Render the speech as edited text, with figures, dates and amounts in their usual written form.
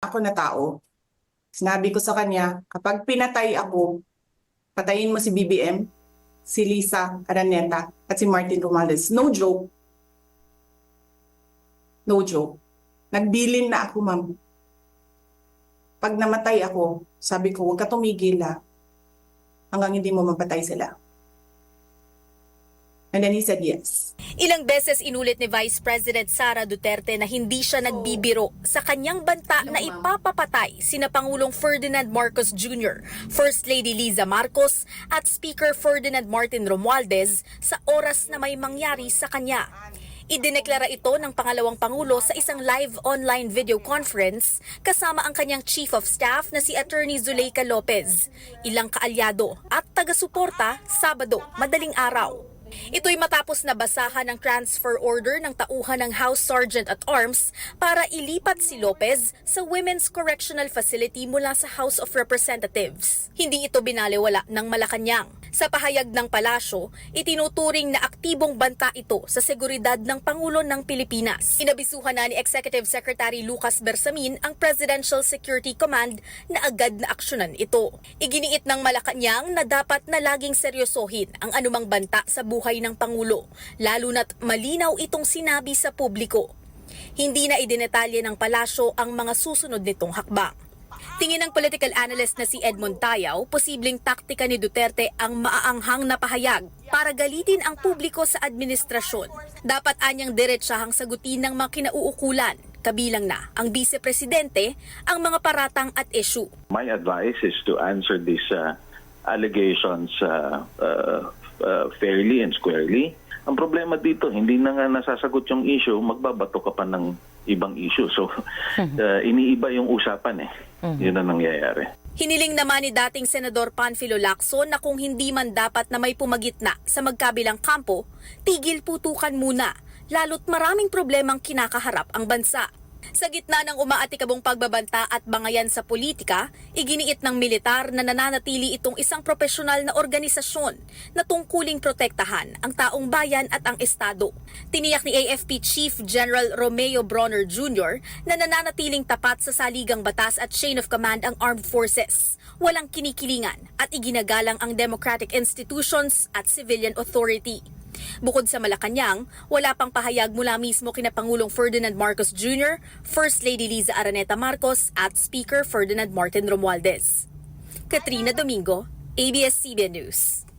Ako na tao. Sinabi ko sa kanya, kapag pinatay ako, patayin mo si BBM, si Lisa Araneta, at si Martin Romualdez. No joke. No joke. Nagbilin na ako, ma'am. Pag namatay ako, sabi ko, huwag ka tumigil hanggang hindi mo mapatay sila. And then he said yes. Ilang beses inulit ni Vice President Sara Duterte na hindi siya nagbibiro sa kanyang banta na ipapapatay sina Pangulong Ferdinand Marcos Jr., First Lady Liza Marcos at Speaker Ferdinand Martin Romualdez sa oras na may mangyari sa kanya. Idineklara ito ng pangalawang Pangulo sa isang live online video conference kasama ang kanyang Chief of Staff na si Attorney Zuleika Lopez, ilang kaalyado at taga-suporta Sabado, madaling araw. Ito'y matapos na basahan ng transfer order ng tauhan ng House Sergeant at Arms para ilipat si Lopez sa Women's Correctional Facility mula sa House of Representatives. Hindi ito binaliwala ng Malacanang. Sa pahayag ng palasyo, itinuturing na aktibong banta ito sa seguridad ng Pangulo ng Pilipinas. Inabisuhan na ni Executive Secretary Lucas Bersamin ang Presidential Security Command na agad na aksyonan ito. Iginiit ng Malacanang na dapat na laging seryosohin ang anumang banta sa buhay ng Pangulo, lalo na't malinaw itong sinabi sa publiko. Hindi na idinetalye ng palasyo ang mga susunod nitong hakbang. Tingin ng political analyst na si Edmond Tayaw, posibleng taktika ni Duterte ang maaanghang na pahayag para galitin ang publiko sa administrasyon. Dapat anyang diretsahang sagutin ng mga kinauukulan, kabilang na ang vice-presidente, ang mga paratang at issue. My advice is to answer these allegations fairly and squarely. Ang problema dito, hindi na nga nasasagot yung issue, magbabato ka pa ng ibang issue. So, iniiba yung usapan Yun ang nangyayari. Hiniling naman ni dating Senador Panfilo Lacson na kung hindi man dapat na may pumagitna sa magkabilang kampo, tigil putukan muna, lalo't maraming problemang kinakaharap ang bansa. Sa gitna ng umaatikabong pagbabanta at bangayan sa politika, iginiit ng militar na nananatili itong isang profesional na organisasyon na tungkuling protektahan ang taong bayan at ang Estado. Tiniyak ni AFP Chief General Romeo Bronner Jr. na nananatiling tapat sa saligang batas at chain of command ang armed forces. Walang kinikilingan at iginagalang ang democratic institutions at civilian authority. Bukod sa Malacanang, wala pang pahayag mula mismo kina Pangulong Ferdinand Marcos Jr., First Lady Liza Araneta Marcos at Speaker Ferdinand Martin Romualdez. Katrina Domingo, ABS-CBN News.